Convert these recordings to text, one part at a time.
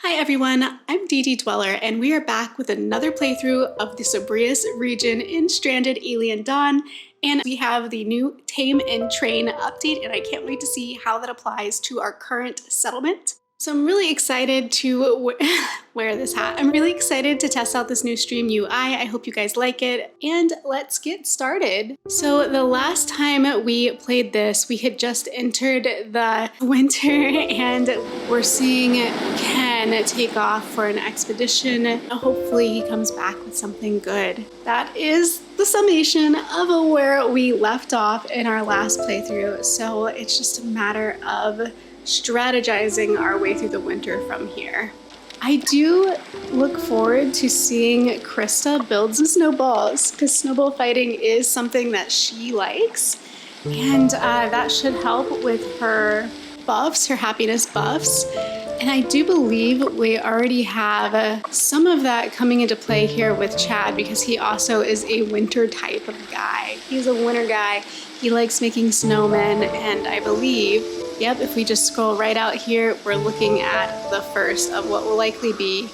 Hi everyone, I'm DD Dweller and we are back with another playthrough of the Sobrius region in Stranded Alien Dawn, and we have the new Tame and Train update and I can't wait to see how that applies to our current settlement. So I'm really excited to wear this hat. I'm really excited to test out this new stream UI. I hope you guys like it, and let's get started. So the last time we played this, we had just entered the winter and we're seeing Ken take off for an expedition. Hopefully he comes back with something good. That is the summation of where we left off in our last playthrough. So it's just a matter of strategizing our way through the winter from here. I do look forward to seeing Krista build some snowballs, because snowball fighting is something that she likes, and that should help with her buffs, her happiness buffs. And I do believe we already have some of that coming into play here with Chad, because he also is a winter type of guy. He's a winter guy. He likes making snowmen, and I believe, yep, if we just scroll right out here, we're looking at the first of what will likely be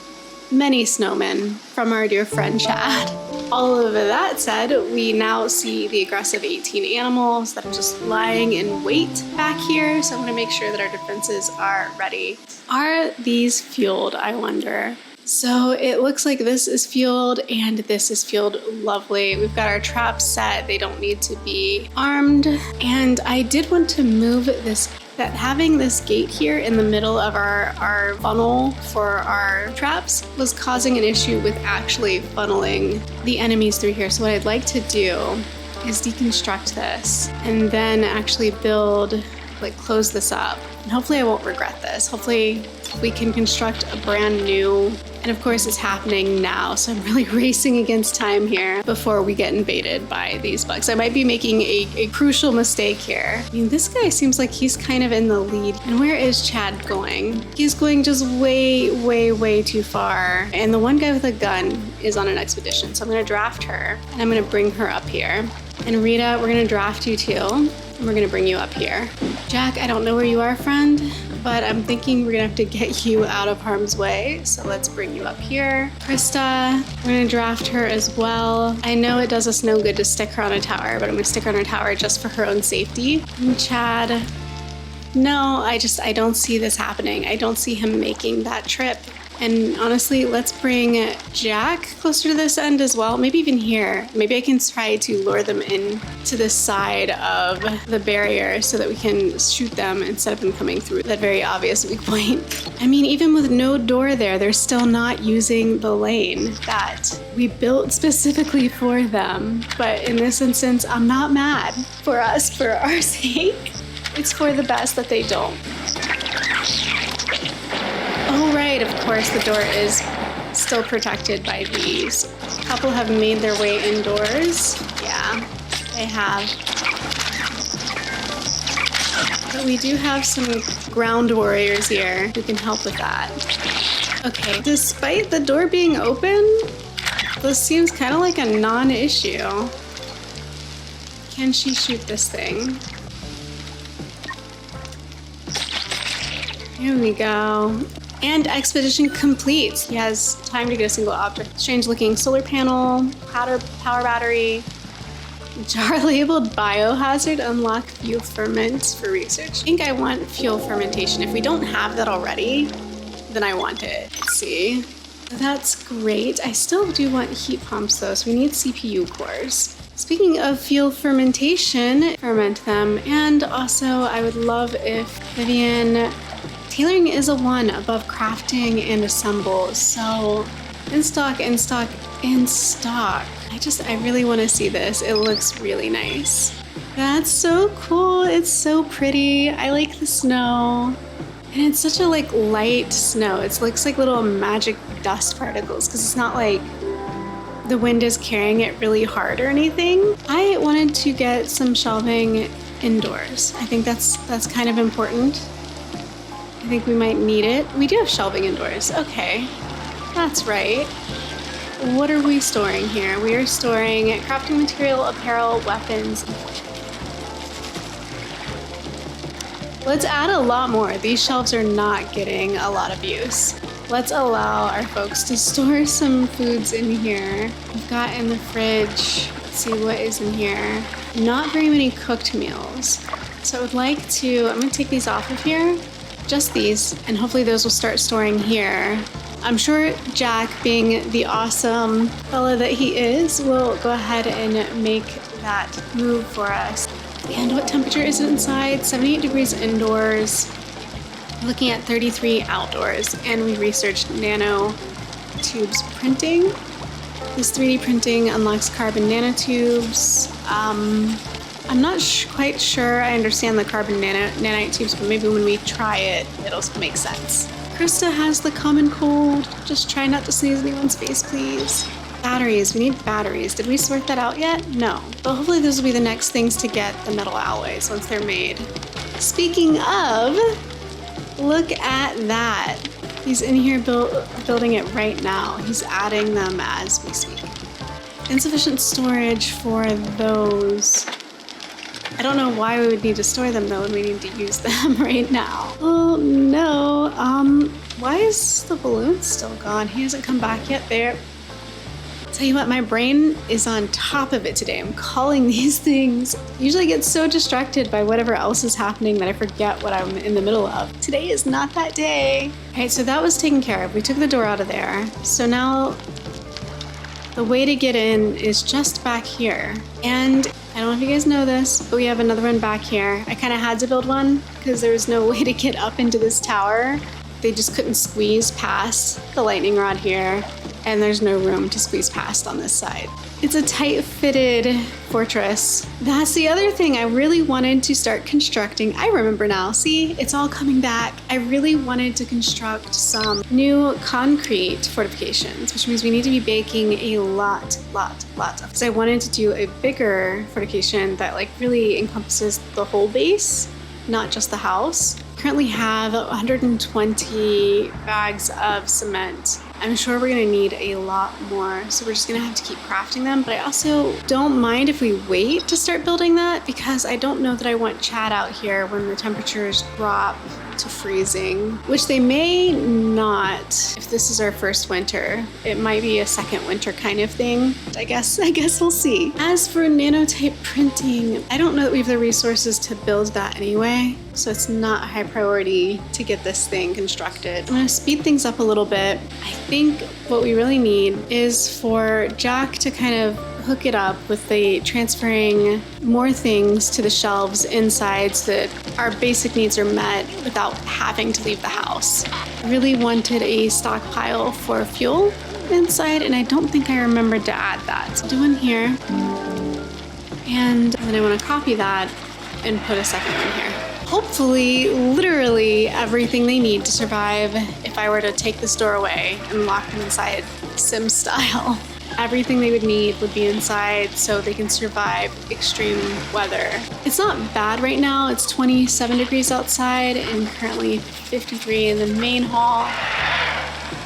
many snowmen from our dear friend Chad. All of that said, we now see the aggressive 18 animals that are just lying in wait back here, so I'm going to make sure that our defenses are ready. Are these fueled, I wonder? So it looks like this is fueled and this is fueled. Lovely. We've got our traps set. They don't need to be armed. And I did want to move this, that having this gate here in the middle of our funnel for our traps was causing an issue with actually funneling the enemies through here. So what I'd like to do is deconstruct this and then actually build, like close this up. And hopefully I won't regret this. Hopefully we can construct a brand new, and of course it's happening now, so I'm really racing against time here before we get invaded by these bugs. I might be making a crucial mistake here. I mean, this guy seems like he's kind of in the lead. And where is Chad going? He's going just way, way, way too far. And the one guy with a gun is on an expedition, so I'm gonna draft her and I'm gonna bring her up here. And Rita, we're gonna draft you too. And we're gonna bring you up here. Jack, I don't know where you are, friend, but I'm thinking we're gonna have to get you out of harm's way. So let's bring you up here. Krista, we're gonna draft her as well. I know it does us no good to stick her on a tower, but I'm gonna stick her on a tower just for her own safety. And Chad, no, I don't see this happening. I don't see him making that trip. And honestly, let's bring Jack closer to this end as well. Maybe even here. Maybe I can try to lure them in to this side of the barrier so that we can shoot them instead of them coming through that very obvious weak point. I mean, even with no door there, they're still not using the lane that we built specifically for them. But in this instance, I'm not mad for us, for our sake. It's for the best that they don't. Oh, right, of course, the door is still protected by these. A couple have made their way indoors. Yeah, they have. But we do have some ground warriors here who can help with that. Okay, despite the door being open, this seems kind of like a non-issue. Can she shoot this thing? Here we go. And expedition complete. He has time to get a single object. Strange looking solar panel, power battery, jar labeled biohazard, unlock fuel ferment for research. I think I want fuel fermentation. If we don't have that already, then I want it. Let's see. That's great. I still do want heat pumps though, so we need CPU cores. Speaking of fuel fermentation, ferment them. And also I would love if Vivian, tailoring is a 1 above crafting and assemble. So in stock, in stock, in stock. I really want to see this. It looks really nice. That's so cool. It's so pretty. I like the snow. And it's such a light snow. It looks like little magic dust particles because it's not like the wind is carrying it really hard or anything. I wanted to get some shelving indoors. I think that's kind of important. I think we might need it. We do have shelving indoors. Okay, that's right. What are we storing here? We are storing crafting material, apparel, weapons. Let's add a lot more. These shelves are not getting a lot of use. let's allow our folks to store some foods in here. We've got in the fridge, let's see what is in here. Not very many cooked meals. So I would like to, I'm gonna take these off of here, just these, and hopefully those will start storing here. I'm sure Jack, being the awesome fella that he is, will go ahead and make that move for us. And what temperature is it inside? 78 degrees indoors. Looking at 33 outdoors. And we researched nanotubes printing. This 3D printing unlocks carbon nanotubes. I'm not quite sure I understand the carbon nanite tubes, but maybe when we try it, it'll make sense. Krista has the common cold. Just try not to sneeze in anyone's face, please. Batteries, we need batteries. Did we sort that out yet? No. But hopefully those will be the next things to get the metal alloys once they're made. Speaking of, look at that. He's in here building it right now. He's adding them as we speak. Insufficient storage for those. I don't know why we would need to store them though when we need to use them right now. Oh no, why is the balloon still gone? He hasn't come back yet there. Tell you what, my brain is on top of it today. I'm calling these things. Usually I get so distracted by whatever else is happening that I forget what I'm in the middle of. Today is not that day. All right, so that was taken care of. We took the door out of there. So now the way to get in is just back here. And I don't know if you guys know this, but we have another one back here. I kind of had to build one because there was no way to get up into this tower. They just couldn't squeeze past the lightning rod here, and there's no room to squeeze past on this side. It's a tight-fitted fortress. That's the other thing I really wanted to start constructing. I remember now, see, it's all coming back. I really wanted to construct some new concrete fortifications, which means we need to be baking a lot of, because I wanted to do a bigger fortification that like really encompasses the whole base, not just the house. Currently have 120 bags of cement. I'm sure we're gonna need a lot more, so we're just gonna have to keep crafting them. But I also don't mind if we wait to start building that, because I don't know that I want Chad out here when the temperatures drop to freezing, which they may not if this is our first winter. It might be a second winter kind of thing. I guess we'll see. As for nanotype printing, I don't know that we have the resources to build that anyway, so it's not a high priority to get this thing constructed. I'm gonna speed things up a little bit. I think what we really need is for Jack to kind of hook it up with the transferring more things to the shelves inside so that our basic needs are met without having to leave the house. I really wanted a stockpile for fuel inside, and I don't think I remembered to add that. So do in here, and then I want to copy that and put a second one here. Hopefully, literally everything they need to survive if I were to take this door away and lock them inside Sim style. Everything they would need would be inside so they can survive extreme weather. It's not bad right now. It's 27 degrees outside and currently 53 in the main hall,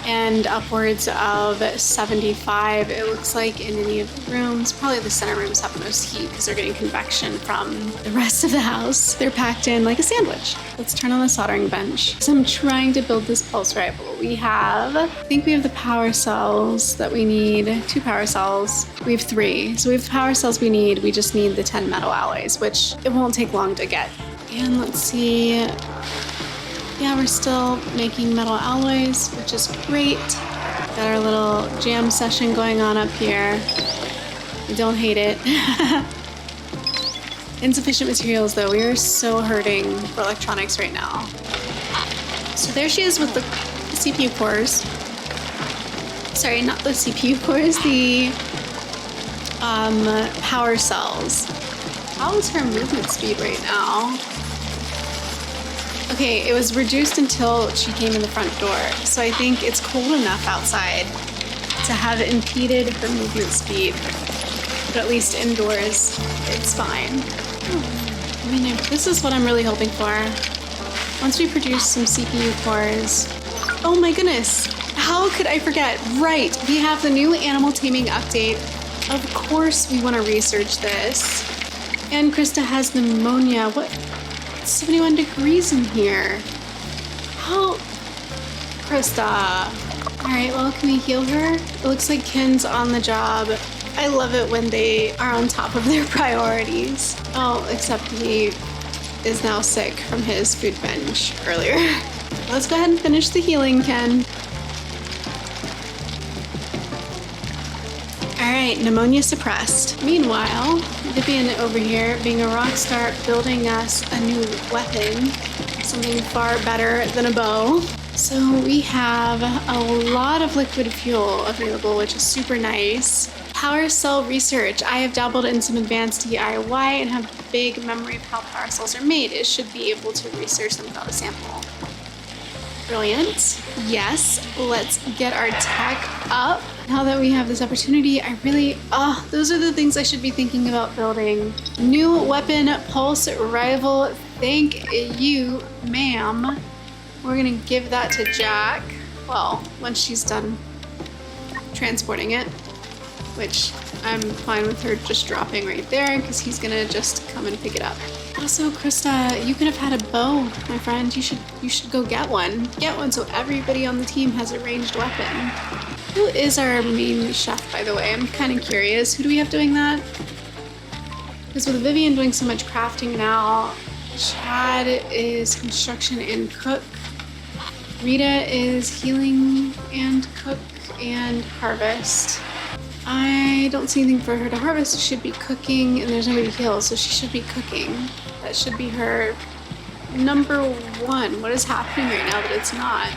and upwards of 75 it looks like in any of the rooms. Probably the center rooms have the most heat because they're getting convection from the rest of the house. They're packed in like a sandwich. Let's turn on the soldering bench. So I'm trying to build this pulse rifle. I think we have the power cells that we need. 2 power cells. We have 3. So we have the power cells we need. We just need the 10 metal alloys, which it won't take long to get. And let's see. Yeah, we're still making metal alloys, which is great. Got our little jam session going on up here. I don't hate it. Insufficient materials though. We are so hurting for electronics right now. So there she is with the CPU cores. Sorry, not the CPU cores, the power cells. How is her movement speed right now? Okay, it was reduced until she came in the front door, so I think it's cold enough outside to have impeded her movement speed, but at least indoors, it's fine. I mean, this is what I'm really hoping for. Once we produce some CPU cores, oh my goodness, how could I forget? Right, we have the new animal taming update. Of course we want to research this. And Krista has pneumonia. What? 71 degrees in here. How Krista. All right, well, can we heal her? It looks like Ken's on the job. I love it when they are on top of their priorities. Oh, except he is now sick from his food binge earlier. Let's go ahead and finish the healing, Ken. All right, pneumonia suppressed. Meanwhile, Vivian over here being a rock star, building us a new weapon, something far better than a bow. So we have a lot of liquid fuel available, which is super nice. Power cell research. I have dabbled in some advanced DIY and have a big memory of how power cells are made. It should be able to research them without a sample. Brilliant. Yes, let's get our tech up. Now that we have this opportunity, those are the things I should be thinking about building. New weapon, pulse rival. Thank you, ma'am. We're gonna give that to Jack. Well, once she's done transporting it, which I'm fine with her just dropping right there because he's gonna just come and pick it up. Also, Krista, you could have had a bow, my friend. You should go get one. Get one so everybody on the team has a ranged weapon. Who is our main chef, by the way? I'm kind of curious. Who do we have doing that? Because with Vivian doing so much crafting now, Chad is construction and cook. Rita is healing and cook and harvest. I don't see anything for her to harvest. She should be cooking, and there's nobody to heal, so she should be cooking. That should be her number one. What is happening right now that it's not?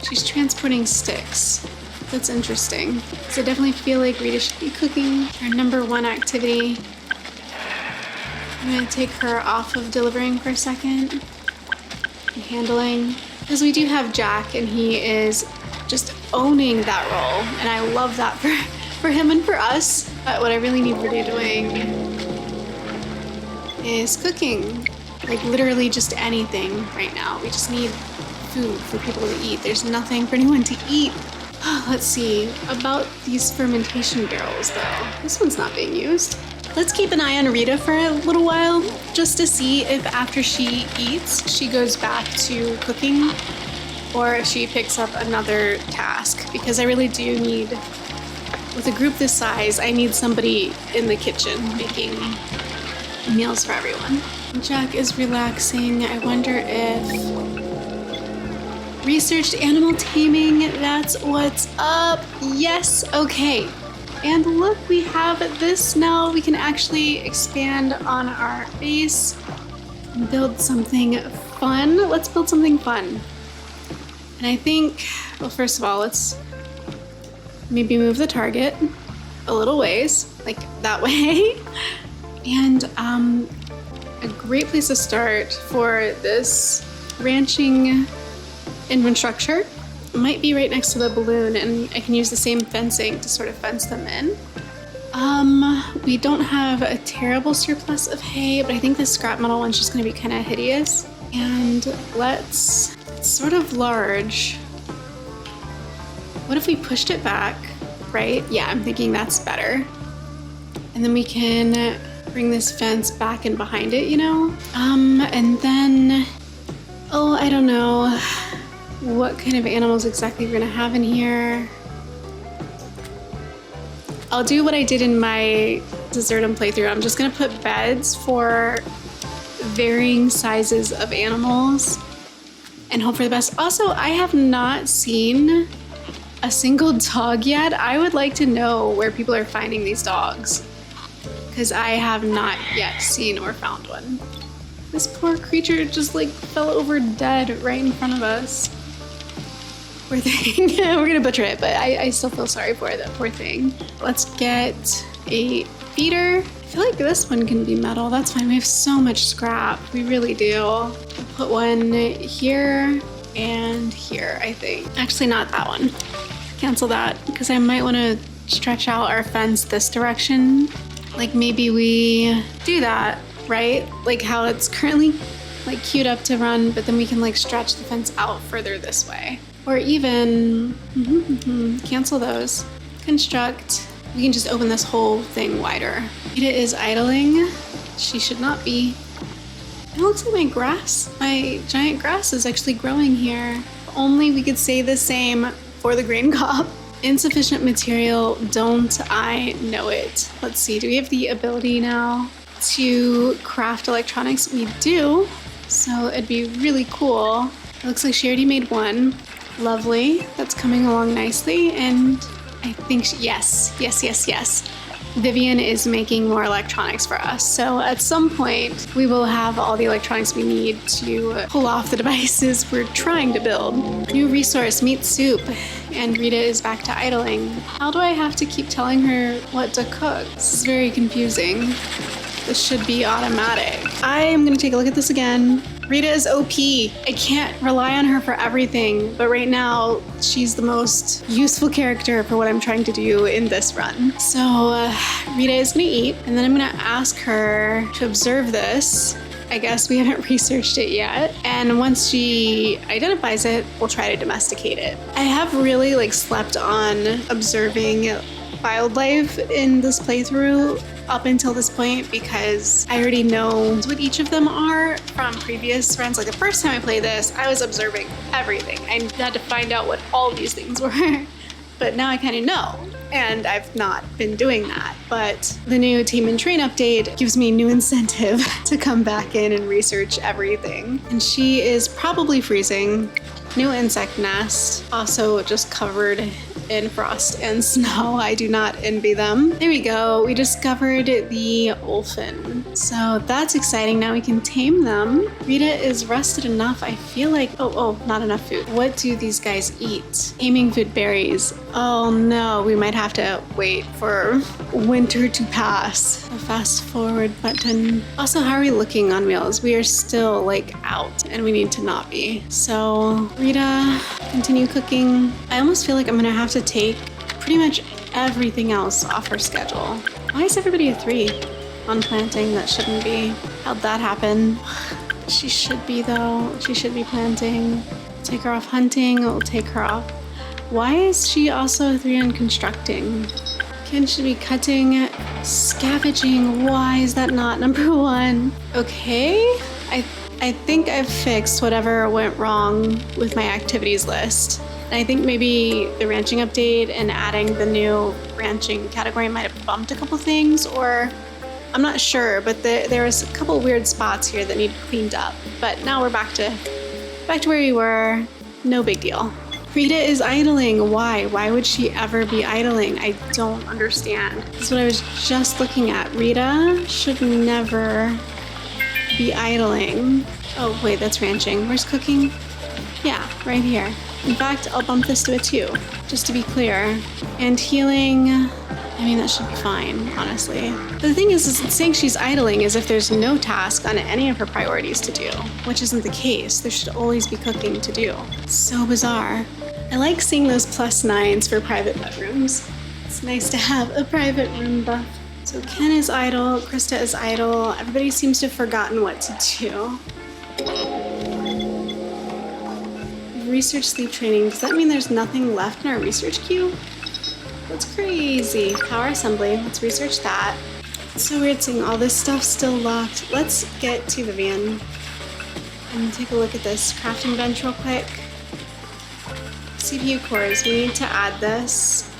She's transporting sticks. That's interesting. So I definitely feel like Rita should be cooking. Her number one activity. I'm gonna take her off of delivering for a second. And handling. Because we do have Jack, and he is just owning that role. And I love that for him and for us. But what I really need Rita doing is cooking. Like literally just anything right now. We just need food for people to eat. There's nothing for anyone to eat. Let's see, about these fermentation barrels though. This one's not being used. Let's keep an eye on Rita for a little while, just to see if after she eats, she goes back to cooking, or if she picks up another task. Because I really do need, with a group this size, I need somebody in the kitchen making meals for everyone. Jack is relaxing. I wonder if researched animal taming, that's what's up. Yes, okay. And look, we have this now. We can actually expand on our base and build something fun. Let's build something fun. And I think, well, first of all, let's maybe move the target a little ways, like that way. And a great place to start for this ranching infrastructure might be right next to the balloon, and I can use the same fencing to sort of fence them in. We don't have a terrible surplus of hay, but I think this scrap metal one's just gonna be kind of hideous. And it's sort of large. What if we pushed it back, right? Yeah, I'm thinking that's better. And then we can bring this fence back and behind it, you know? And then, oh, I don't know what kind of animals exactly we're gonna have in here. I'll do what I did in my Desertum playthrough. I'm just gonna put beds for varying sizes of animals and hope for the best. Also, I have not seen a single dog yet. I would like to know where people are finding these dogs, because I have not yet seen or found one. This poor creature just like fell over dead right in front of us. Poor thing. We're gonna butcher it, but I still feel sorry for it, that poor thing. Let's get a feeder. I feel like this one can be metal. That's fine. We have so much scrap. We really do. I'll put one here and here, I think. Actually, not that one. Cancel that, because I might want to stretch out our fence this direction. Like maybe we do that, right? Like how it's currently like queued up to run, but then we can like stretch the fence out further this way. Or even, cancel those. Construct. We can just open this whole thing wider. Rita is idling. She should not be. It looks like my giant grass is actually growing here. The only we could say the same for the grain cop. Insufficient material, don't I know it? Let's see, do we have the ability now to craft electronics? We do, so it'd be really cool. It looks like she already made one. Lovely, that's coming along nicely, and I think, yes. Vivian is making more electronics for us. So at some point, we will have all the electronics we need to pull off the devices we're trying to build. New resource, meat soup. And Rita is back to idling. How do I have to keep telling her what to cook? This is very confusing. This should be automatic. I am gonna take a look at this again. Rita is OP. I can't rely on her for everything, but right now she's the most useful character for what I'm trying to do in this run. So Rita is gonna eat, and then I'm gonna ask her to observe this. I guess we haven't researched it yet. And once she identifies it, we'll try to domesticate it. I have really slept on observing wildlife in this playthrough up until this point because I already know what each of them are from previous runs. Like the first time I played this, I was observing everything. I had to find out what all these things were. But now I kind of know, and I've not been doing that. But the new Tame and Train update gives me new incentive to come back in and research everything. And she is probably freezing. New insect nest, also just covered in frost and snow. I do not envy them. There we go. We discovered the olphin. So that's exciting. Now we can tame them. Rita is rested enough. I feel like, oh, not enough food. What do these guys eat? Taming food berries. Oh no, we might have to wait for winter to pass. A fast forward button. Also, how are we looking on meals? We are still out and we need to not be. So Rita, continue cooking. I almost feel like I'm gonna have to take pretty much everything else off her schedule. Why is everybody a 3 on planting? That shouldn't be. How'd that happen? She should be though. She should be planting. Take her off hunting. We'll take her off. Why is she also a 3 on constructing? Ken should be cutting, scavenging. Why is that not number 1? Okay, I think I've fixed whatever went wrong with my activities list. And I think maybe the ranching update and adding the new ranching category might have bumped a couple things, or I'm not sure, but there's a couple weird spots here that need cleaned up. But now we're back to where we were. No big deal. Rita is idling. Why? Why would she ever be idling? I don't understand. This is what I was just looking at. Rita should never be idling. Oh wait, that's ranching. Where's cooking? Yeah, right here. In fact, I'll bump this to a 2, just to be clear. And healing, I mean, that should be fine, honestly. But the thing is it's saying she's idling as if there's no task on any of her priorities to do, which isn't the case. There should always be cooking to do. So bizarre. I like seeing those +9s for private bedrooms. It's nice to have a private room buff. So Ken is idle, Krista is idle. Everybody seems to have forgotten what to do. Research sleep training. Does that mean there's nothing left in our research queue? That's crazy. Power assembly. Let's research that. It's so weird seeing all this stuff still locked. Let's get to Vivian and take a look at this crafting bench real quick. CPU cores. We need to add this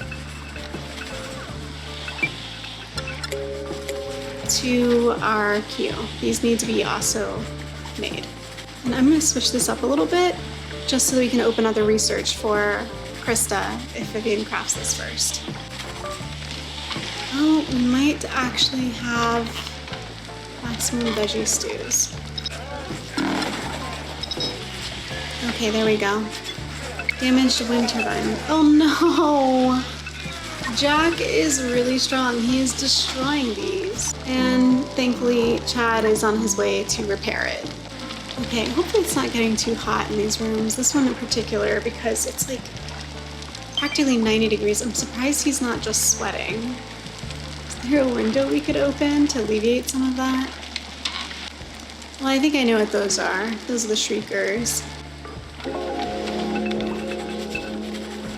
to our queue. These need to be also made. And I'm going to switch this up a little bit just so that we can open other research for Krista if Vivian crafts this first. Oh, we might actually have maximum veggie stews. Okay, there we go. Damaged wind turbine. Oh no! Jack is really strong. He is destroying these. And thankfully, Chad is on his way to repair it. Okay, hopefully it's not getting too hot in these rooms. This one in particular, because it's practically 90 degrees. I'm surprised he's not just sweating. Is there a window we could open to alleviate some of that? Well, I think I know what those are. Those are the shriekers.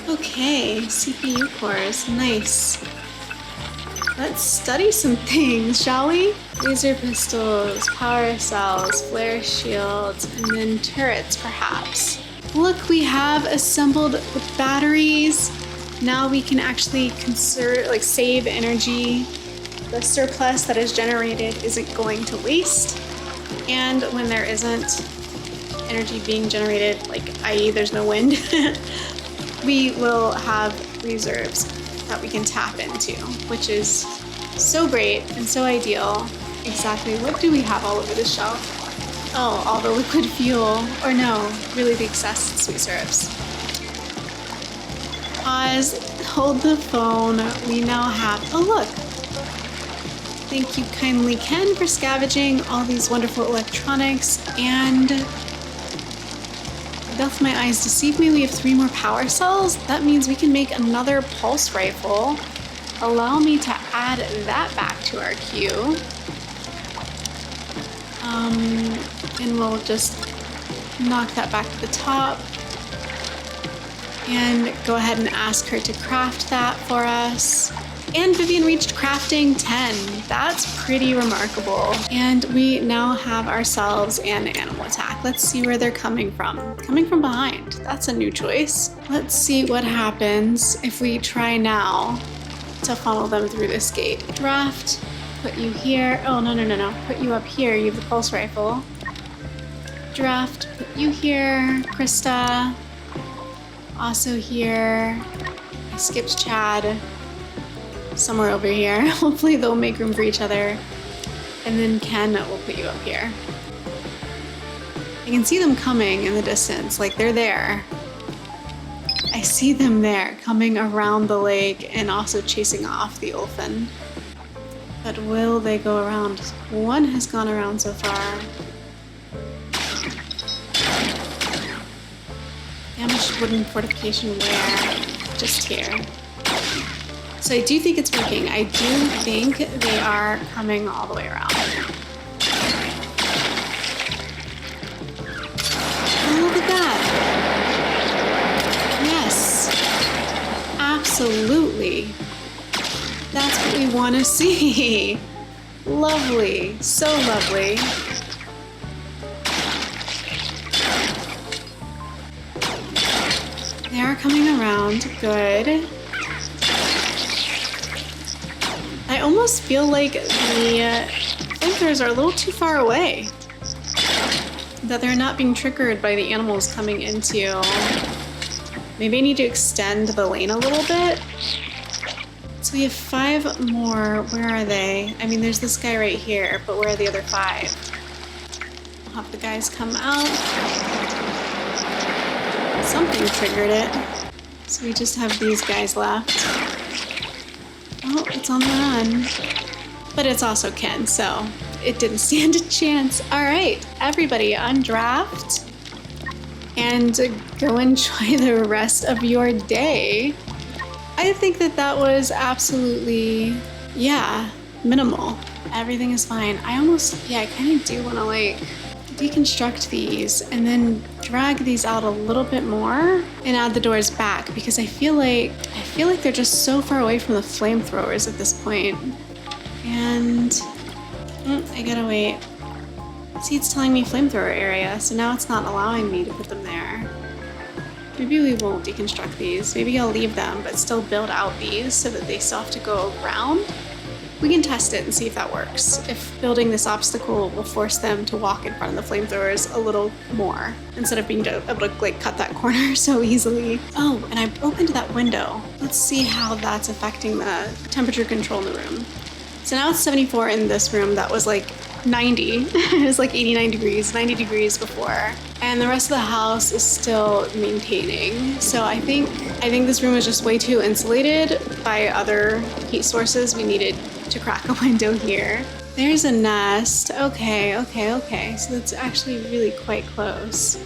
Okay, CPU cores, nice. Let's study some things, shall we? Laser pistols, power cells, flare shields, and then turrets, perhaps. Look, we have assembled the batteries. Now we can actually save energy. The surplus that is generated isn't going to waste. And when there isn't energy being generated, like i.e. there's no wind, we will have reserves that we can tap into, which is so great and so ideal. Exactly, what do we have all over the shelf? Oh, all the liquid fuel, or no, really the excess sweet syrups. Pause, hold the phone. We now have, oh look. Thank you kindly, Ken, for scavenging all these wonderful electronics. And doth my eyes deceive me? We have 3 more power cells. That means we can make another pulse rifle. Allow me to add that back to our queue. And we'll just knock that back to the top and go ahead and ask her to craft that for us. And Vivian reached crafting 10. That's pretty remarkable. And we now have ourselves an animal attack. Let's see where they're coming from. Coming from behind. That's a new choice. Let's see what happens if we try now to funnel them through this gate. Draft, put you here. Oh, no. Put you up here. You have the pulse rifle. Draft, put you here. Krista, also here. I skipped Chad. Somewhere over here. Hopefully they'll make room for each other. And then Ken will put you up here. I can see them coming in the distance, like they're there. I see them there, coming around the lake and also chasing off the Ulfin. But will they go around? One has gone around so far. Damaged wooden fortification where? Just here. So I do think it's working. I do think they are coming all the way around. Oh, look at that. Yes. Absolutely. That's what we want to see. Lovely. So lovely. They are coming around. Good. I almost feel like the flamethrowers are a little too far away. That they're not being triggered by the animals coming into. Maybe I need to extend the lane a little bit. So we have 5 more. Where are they? I mean, there's this guy right here, but where are the other 5? I'll have the guys come out. Something triggered it. So we just have these guys left. Oh, it's on the run. But it's also Ken, so it didn't stand a chance. All right, everybody undraft and go enjoy the rest of your day. I think that was absolutely, minimal. Everything is fine. I kind of do want to deconstruct these and then drag these out a little bit more and add the doors back, because I feel like they're just so far away from the flamethrowers at this point. And I gotta wait. See, it's telling me flamethrower area, so now it's not allowing me to put them there. Maybe we won't deconstruct these. Maybe I'll leave them, but still build out these so that they still have to go around. We can test it and see if that works. If building this obstacle will force them to walk in front of the flamethrowers a little more, instead of being able to cut that corner so easily. Oh, and I opened that window. Let's see how that's affecting the temperature control in the room. So now it's 74 in this room. That was like 90. It was like 89 degrees, 90 degrees before. And the rest of the house is still maintaining. So I think this room is just way too insulated by other heat sources. We needed to crack a window here. There's a nest. Okay. So that's actually really quite close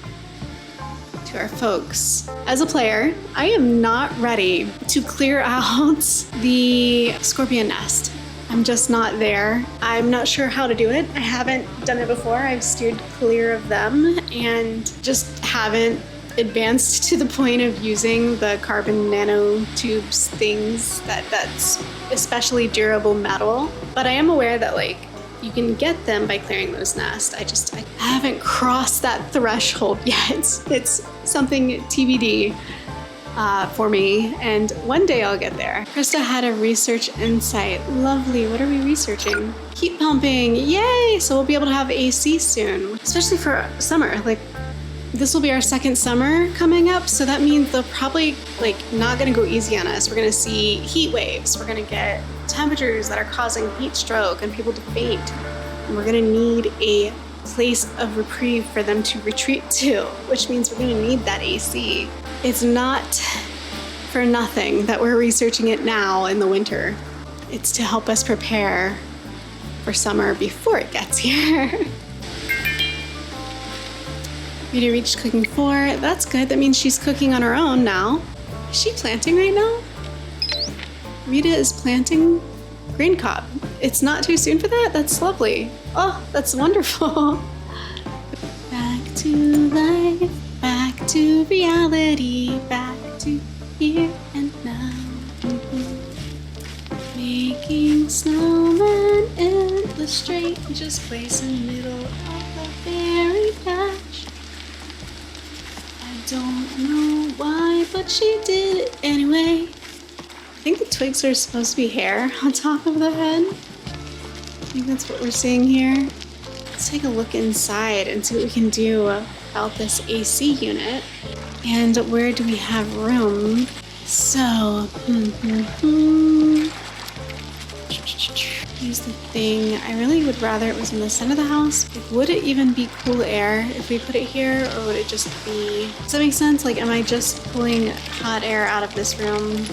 to our folks. As a player, I am not ready to clear out the scorpion nest. I'm just not there. I'm not sure how to do it. I haven't done it before. I've steered clear of them and just haven't advanced to the point of using the carbon nanotubes things that's especially durable metal. But I am aware that you can get them by clearing those nests. I haven't crossed that threshold yet. It's something TBD for me, and one day I'll get there. Krista had a research insight. Lovely. What are we researching? Heat pumping. Yay! So we'll be able to have AC soon, especially for summer. Like, this will be our second summer coming up, so that means they're probably like not gonna go easy on us. We're gonna see heat waves. We're gonna get temperatures that are causing heat stroke and people to faint. And we're gonna need a place of reprieve for them to retreat to, which means we're gonna need that AC. It's not for nothing that we're researching it now in the winter. It's to help us prepare for summer before it gets here. Rita reached cooking 4. That's good. That means she's cooking on her own now. Is she planting right now? Rita is planting green cob. It's not too soon for that? That's lovely. Oh, that's wonderful. Back to life, back to reality, back to here and now. Making snowmen in the strangest place in the middle of the berry patch. I don't know why, but she did it anyway. I think the twigs are supposed to be hair on top of the head. I think that's what we're seeing here. Let's take a look inside and see what we can do about this AC unit. And where do we have room? So, here's the thing. I really would rather it was in the center of the house. Like, would it even be cool air if we put it here, or would it just be... Does that make sense? Like, am I just pulling hot air out of this room?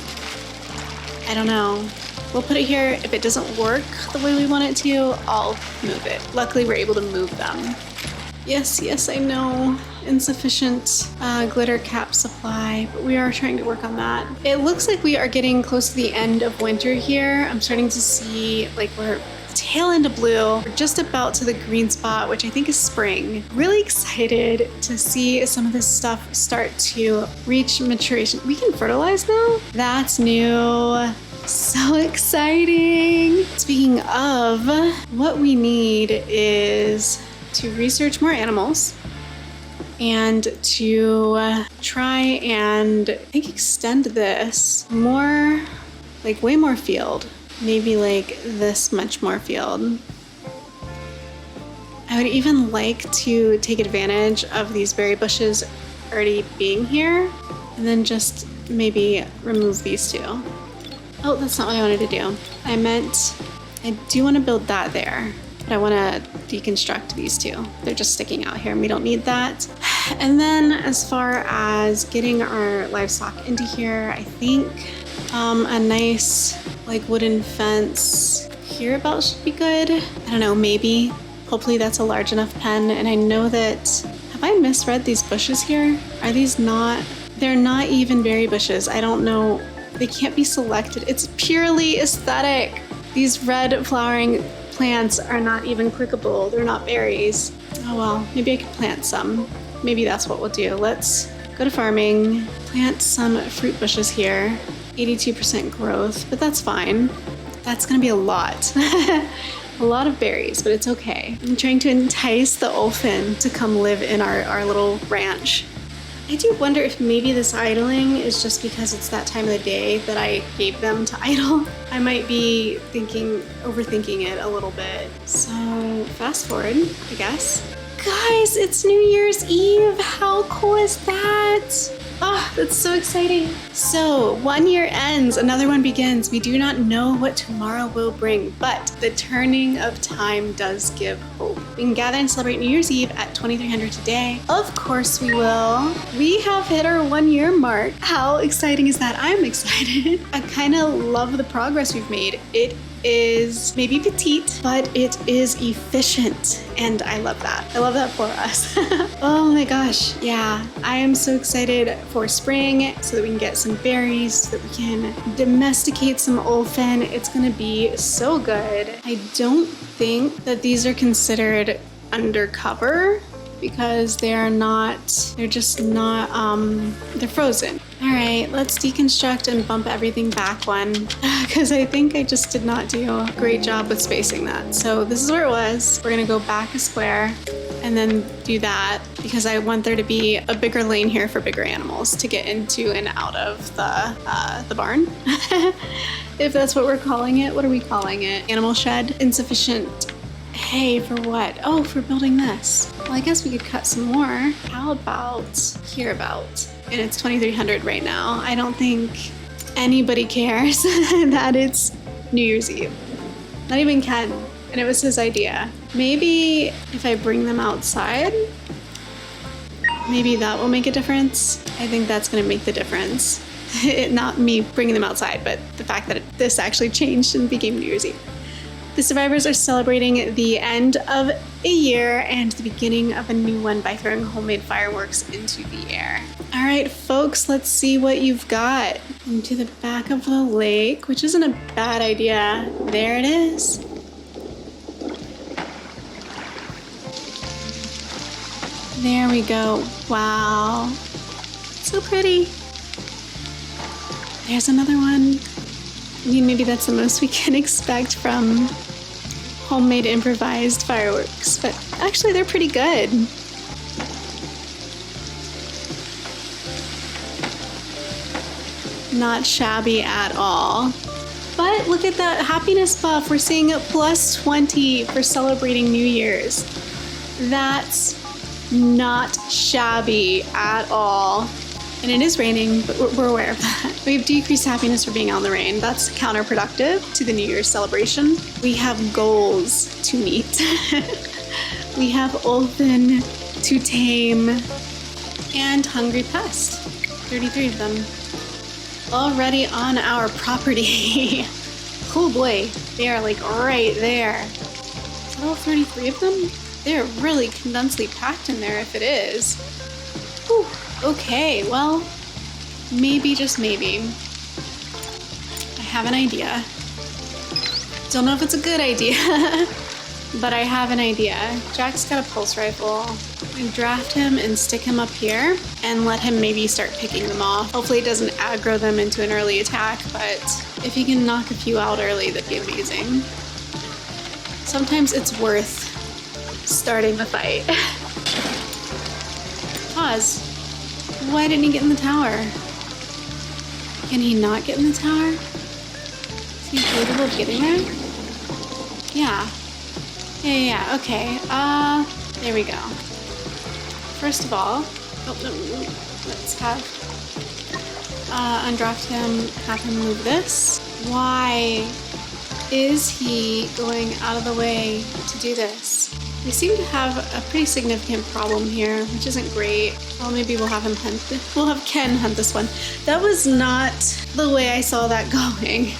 I don't know. We'll put it here. If it doesn't work the way we want it to, I'll move it. Luckily, we're able to move them. Yes, I know. Insufficient glitter cap supply, but we are trying to work on that. It looks like we are getting close to the end of winter here. I'm starting to see, like, we're tail end of blue. We're just about to the green spot, which I think is spring. Really excited to see some of this stuff start to reach maturation. We can fertilize now? That's new. So exciting. Speaking of, what we need is to research more animals and to try and, I think, extend this more, like way more field. Maybe like this much more field. I would even like to take advantage of these berry bushes already being here and then just maybe remove these two. Oh, that's not what I wanted to do. I do want to build that there, but I want to deconstruct these two. They're just sticking out here and we don't need that. And then as far as getting our livestock into here, I think a nice like wooden fence here about should be good. I don't know, maybe. Hopefully that's a large enough pen. And I know that, have I misread these bushes here? Are these not, they're not even berry bushes. I don't know. They can't be selected. It's purely aesthetic. These red flowering plants are not even clickable. They're not berries. Oh well, maybe I could plant some. Maybe that's what we'll do. Let's go to farming, plant some fruit bushes here. 82% growth, but that's fine. That's gonna be a lot. A lot of berries, but it's okay. I'm trying to entice the olphin to come live in our little ranch. I do wonder if maybe this idling is just because it's that time of the day that I gave them to idle. I might be overthinking it a little bit. So fast forward, I guess. Guys, it's New Year's Eve. How cool is that? Oh, that's so exciting. So 1 year ends, another one begins. We do not know what tomorrow will bring, but the turning of time does give hope. We can gather and celebrate New Year's Eve at 2300 today. Of course we will. We have hit our 1 year mark. How exciting is that? I'm excited. I kind of love the progress we've made. It is maybe petite, but it is efficient, and I love that. I love that for us. Oh my gosh, yeah. I am so excited for spring so that we can get some berries, so that we can domesticate some olphin. It's gonna be so good. I don't think that these are considered undercover because they're just not, they're frozen. All right, let's deconstruct and bump everything back one, because I think I just did not do a great job with spacing that. So this is where it was. We're gonna go back a square and then do that, because I want there to be a bigger lane here for bigger animals to get into and out of the barn. If that's what we're calling it. What are we calling it? Animal shed? Insufficient hay for what? Oh, for building this. Well, I guess we could cut some more. How about here about? And it's 2300 right now. I don't think anybody cares that it's New Year's Eve. Not even Ken. And it was his idea. Maybe if I bring them outside, maybe that will make a difference. I think that's gonna make the difference. Not me bringing them outside, but the fact that this actually changed and became New Year's Eve. The survivors are celebrating the end of a year and the beginning of a new one by throwing homemade fireworks into the air. All right, folks, let's see what you've got. Into the back of the lake, which isn't a bad idea. There it is. There we go. Wow. So pretty. There's another one. I mean, maybe that's the most we can expect from homemade improvised fireworks, but actually they're pretty good. Not shabby at all. But look at that happiness buff. We're seeing a plus 20 for celebrating New Year's. That's not shabby at all. And it is raining, but we're aware of that. We have decreased happiness for being out in the rain. That's counterproductive to the New Year's celebration. We have goals to meet. We have Olfin to tame and Hungry Pest. 33 of them. Already on our property. Oh boy, they are like right there. Is that all 33 of them? They're really condensely packed in there if it is. Whew. Okay, well, maybe, just maybe, I have an idea. Don't know if it's a good idea, but I have an idea. Jack's got a pulse rifle. I draft him and stick him up here and let him maybe start picking them off. Hopefully it doesn't aggro them into an early attack, but if he can knock a few out early, that'd be amazing. Sometimes it's worth starting the fight. Pause. Why didn't he get in the tower? Can he not get in the tower? Is he capable of getting there? Yeah. Yeah, okay. There we go. First of all, let's have, undraft him, have him move this. Why is he going out of the way to do this? We seem to have a pretty significant problem here, which isn't great. Well, maybe we'll have him hunt. We'll have Ken hunt this one. That was not the way I saw that going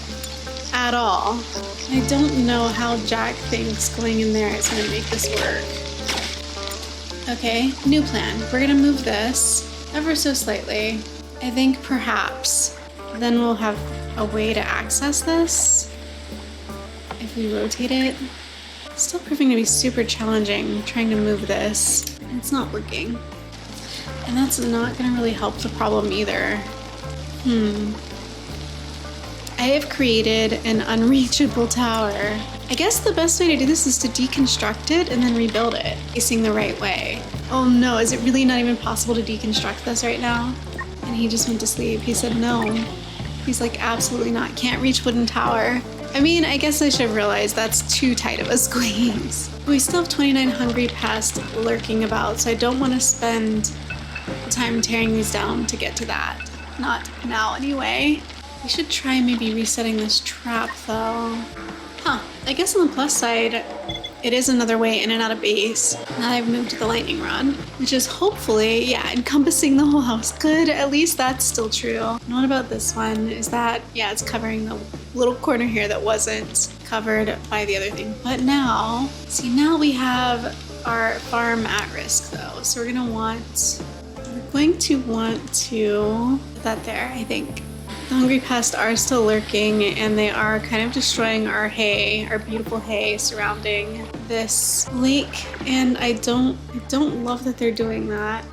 at all. I don't know how Jack thinks going in there is going to make this work. Okay, new plan. We're going to move this ever so slightly. I think perhaps then we'll have a way to access this if we rotate it. Still proving to be super challenging trying to move this. It's not working. And that's not gonna really help the problem either. I have created an unreachable tower. I guess the best way to do this is to deconstruct it and then rebuild it, facing the right way. Oh no, is it really not even possible to deconstruct this right now? And he just went to sleep. He said no. He's like, absolutely not, can't reach wooden tower. I mean, I guess I should have realized that's too tight of a squeeze. We still have 29 hungry pests lurking about, so I don't want to spend time tearing these down to get to that. Not now anyway. We should try maybe resetting this trap though. I guess on the plus side, it is another way in and out of base. Now I've moved to the lightning rod, which is hopefully, yeah, encompassing the whole house. Good, at least that's still true. And what about this one? Is that, yeah, it's covering the little corner here that wasn't covered by the other thing. But now, see, now we have our farm at risk though. So we're going to want to put that there, I think. The hungry pests are still lurking and they are kind of destroying our hay, our beautiful hay surrounding this lake, and I don't love that they're doing that.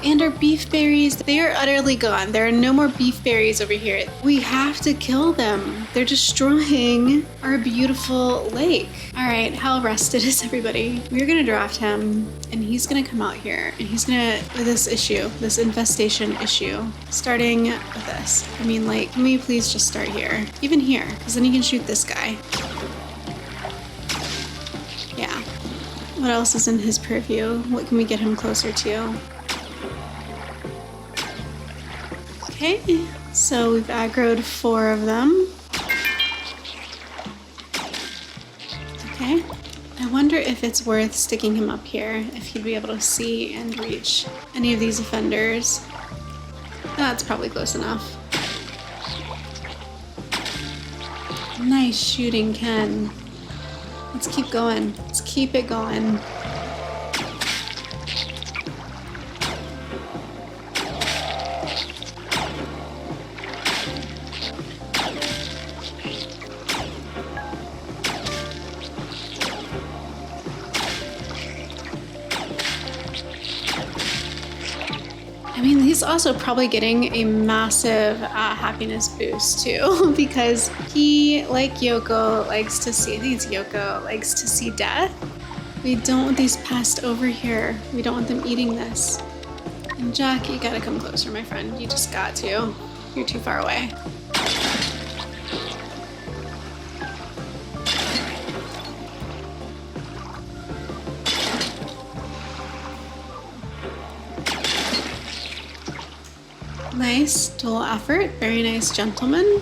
And our beef berries, they are utterly gone. There are no more beef berries over here. We have to kill them. They're destroying our beautiful lake. All right, how rested is everybody? We're gonna draft him, and he's gonna come out here, and he's gonna, this issue, this infestation issue, starting with this. I mean, like, can we please just start here? Even here, because then you can shoot this guy. Yeah. What else is in his purview? What can we get him closer to? Okay, so we've aggroed 4 of them. Okay, I wonder if it's worth sticking him up here, if he'd be able to see and reach any of these offenders. That's probably close enough. Nice shooting, Ken. Let's keep going. Let's keep it going. I mean, he's also probably getting a massive happiness boost too, because he, like Yoko, likes to see, I think it's Yoko, likes to see death. We don't want these pests over here. We don't want them eating this. And Jack, you gotta come closer, my friend. You just got to. You're too far away. Nice dual effort, very nice, gentlemen.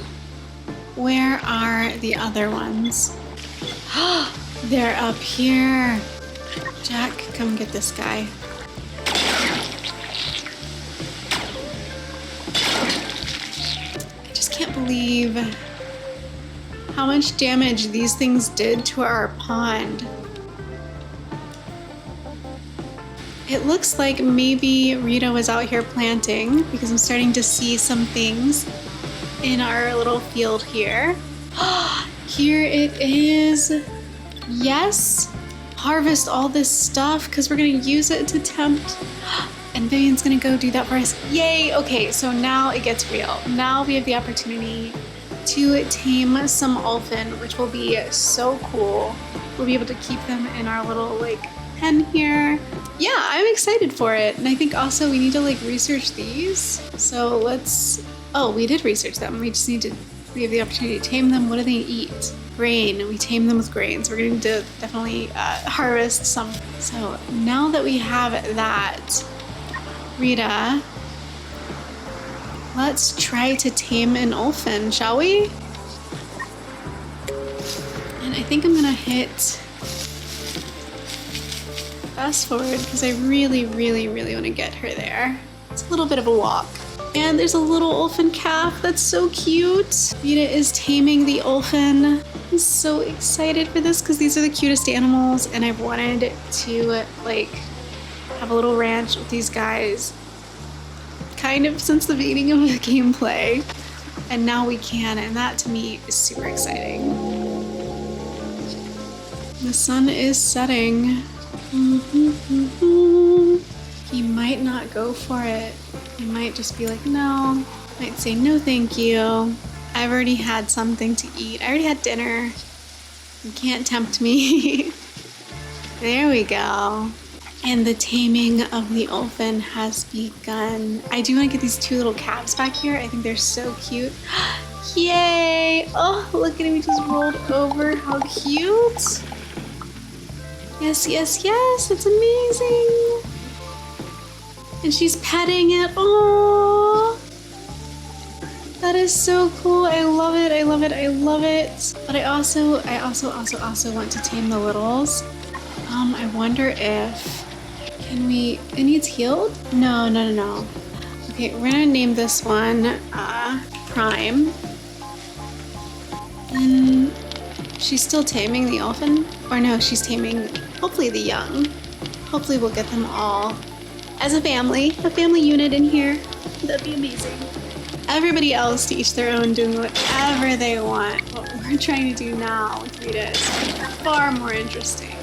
Where are the other ones? They're up here. Jack, come get this guy. I just can't believe how much damage these things did to our pond. It looks like maybe Rita was out here planting, because I'm starting to see some things in our little field here. Here it is. Yes. Harvest all this stuff because we're going to use it to tempt. And Vivian's going to go do that for us. Yay. Okay, so now it gets real. Now we have the opportunity to tame some Ulfin, which will be so cool. We'll be able to keep them in our little like pen here. Yeah, I'm excited for it. And I think also we need to like research these. So let's, oh, we did research them. We just need to, we have the opportunity to tame them. What do they eat? Grain. We tame them with grain. So we're going to definitely harvest some. So now that we have that, Rita, let's try to tame an Ulfin, shall we? And I think I'm going to hit fast forward because I really want to get her there. It's a little bit of a walk. And there's a little Ulfin calf. That's so cute. Rita is taming the Ulfin. I'm so excited for this because these are the cutest animals and I've wanted to like have a little ranch with these guys kind of since the beginning of the gameplay. And now we can, and that to me is super exciting. The sun is setting. He might not go for it. He might just be like, no. Might say, no thank you. I've already had something to eat. I already had dinner. You can't tempt me. There we go. And the taming of the Ulfin has begun. I do want to get these two little calves back here. I think they're so cute. Yay! Oh, look at him. He just rolled over. How cute. Yes, yes, yes. It's amazing. And she's petting it. Oh, that is so cool. I love it. I love it. I love it. But I also want to tame the littles. I wonder if, can we, it needs healed? No. Okay, we're gonna name this one Prime. And she's still taming the Ulfin? Or no, she's taming hopefully the young. Hopefully we'll get them all as a family unit in here. That'd be amazing. Everybody else to each their own, doing whatever they want. What we're trying to do now with Rita is far more interesting.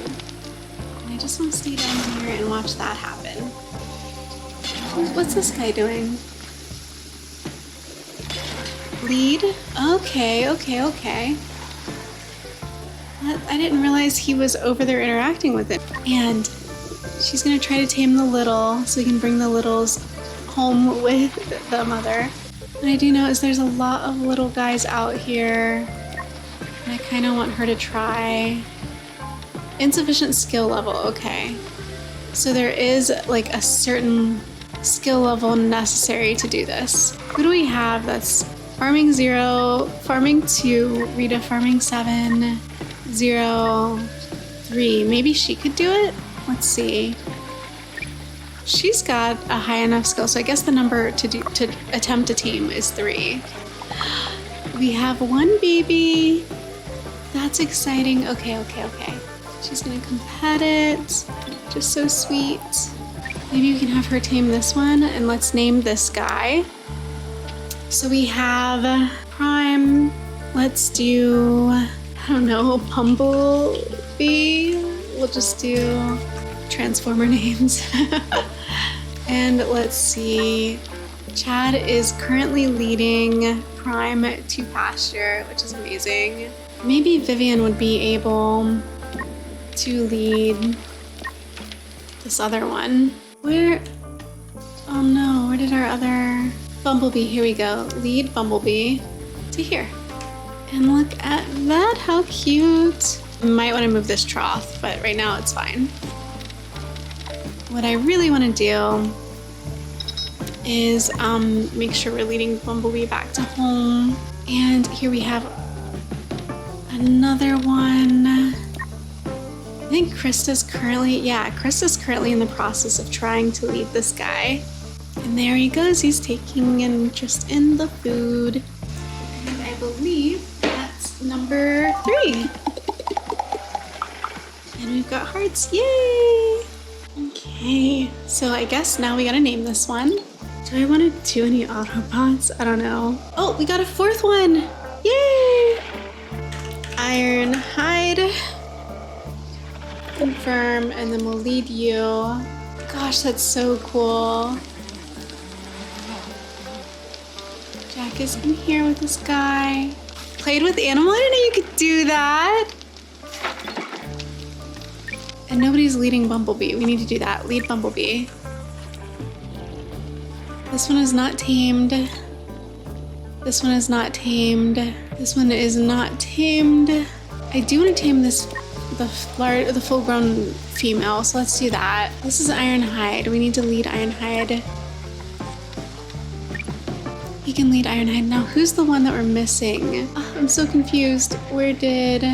I just want to stay down here and watch that happen. What's this guy doing? Lead? Okay. I didn't realize he was over there interacting with it. And she's gonna try to tame the little so we can bring the littles home with the mother. And I do notice there's a lot of little guys out here. And I kind of want her to try. Insufficient skill level, okay. So there is like a certain skill level necessary to do this. Who do we have that's farming 0, farming 2, Rita farming 7, 0, 3. Maybe she could do it? Let's see. She's got a high enough skill, so I guess the number to attempt to tame is 3. We have 1 baby. That's exciting. Okay. She's gonna come pet it. Just so sweet. Maybe you can have her tame this one, and let's name this guy. So we have Prime. Let's do, I don't know, Bumblebee. We'll just do Transformer names. And let's see. Chad is currently leading Prime to pasture, which is amazing. Maybe Vivian would be able to lead this other one. Where? Oh no, where did our other Bumblebee? Here we go. Lead Bumblebee to here. And look at that, how cute. I might want to move this trough, but right now it's fine. What I really want to do is make sure we're leading Bumblebee back to home. And here we have another one. I think Krista's currently in the process of trying to lead this guy. And there he goes, he's taking an interest in the food. And I believe that's number 3. And we've got hearts, yay! Okay, so I guess now we gotta name this one. Do I want to do any Autobots? I don't know. Oh, we got a 4th one! Yay! Iron Hide. Confirm, and then we'll lead you. Gosh, that's so cool. Jack is in here with this guy. Played with animal? I didn't know you could do that. And nobody's leading Bumblebee. We need to do that. Lead Bumblebee. This one is not tamed. This one is not tamed. This one is not tamed. I do want to tame this, the full-grown female, so let's do that. This is Ironhide. We need to lead Ironhide. He can lead Ironhide. Now, who's the one that we're missing? Oh, I'm so confused. Where did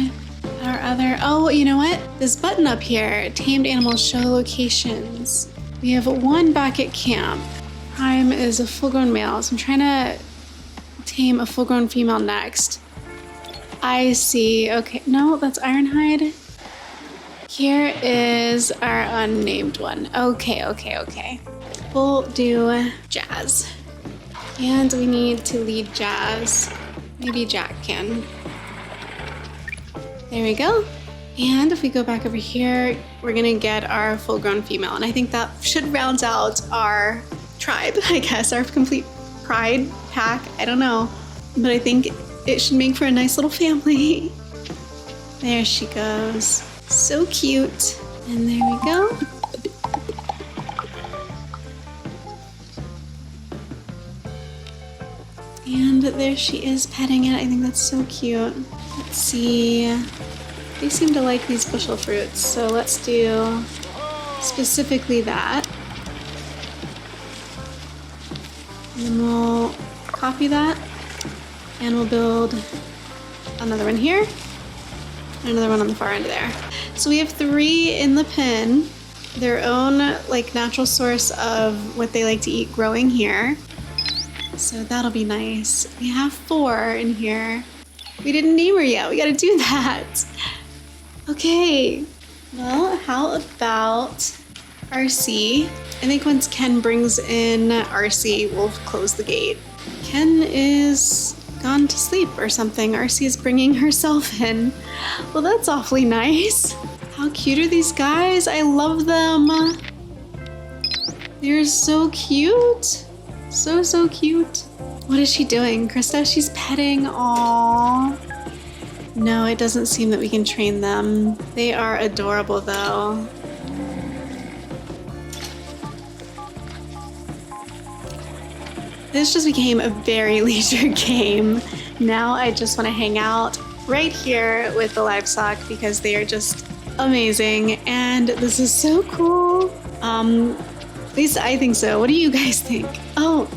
our other... Oh, you know what? This button up here, tamed animals show locations. We have 1 back at camp. Prime is a full-grown male, so I'm trying to tame a full-grown female next. I see. Okay, no, that's Ironhide. Here is our unnamed one. Okay. We'll do Jazz. And we need to lead Jazz. Maybe Jack can. There we go. And if we go back over here, we're gonna get our full-grown female. And I think that should round out our tribe, I guess, our complete pride pack. I don't know. But I think it should make for a nice little family. There she goes. So cute. And there we go. And there she is petting it. I think that's so cute. Let's see. They seem to like these bushel fruits, so let's do specifically that. And then we'll copy that. And we'll build another one here. And another one on the far end there. So we have 3 in the pen. Their own like natural source of what they like to eat growing here. So that'll be nice. We have 4 in here. We didn't name her yet. We gotta do that. Okay. Well, how about RC? I think once Ken brings in RC, we'll close the gate. Ken is gone to sleep or something. RC is bringing herself in. Well, that's awfully nice. How cute are these guys? I love them. They're so cute. So cute. What is she doing? Krista, she's petting. Aww. No, it doesn't seem that we can train them. They are adorable though. This just became a very leisure game. Now I just want to hang out right here with the livestock because they are just amazing and this is so cool. At least I think so. What do you guys think? Oh,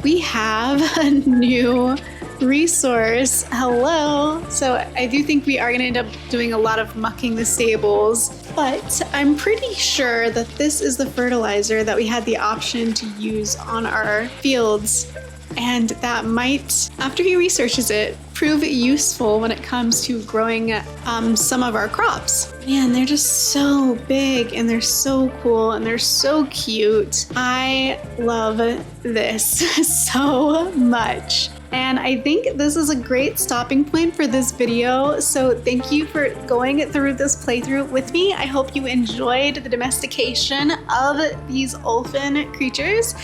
we have a new resource. Hello. So I do think we are going to end up doing a lot of mucking the stables, but I'm pretty sure that this is the fertilizer that we had the option to use on our fields. And that might, after he researches it, prove useful when it comes to growing some of our crops. Man, they're just so big and they're so cool and they're so cute. I love this so much. And I think this is a great stopping point for this video. So thank you for going through this playthrough with me. I hope you enjoyed the domestication of these olphin creatures.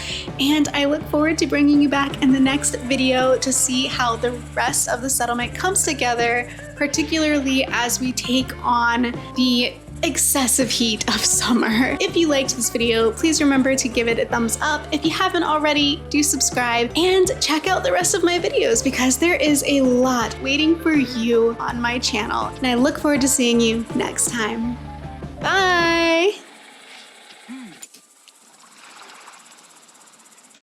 And I look forward to bringing you back in the next video to see how the rest of the settlement comes together, particularly as we take on the excessive heat of summer. If you liked this video, please remember to give it a thumbs up. If you haven't already, do subscribe and check out the rest of my videos because there is a lot waiting for you on my channel. And I look forward to seeing you next time. Bye!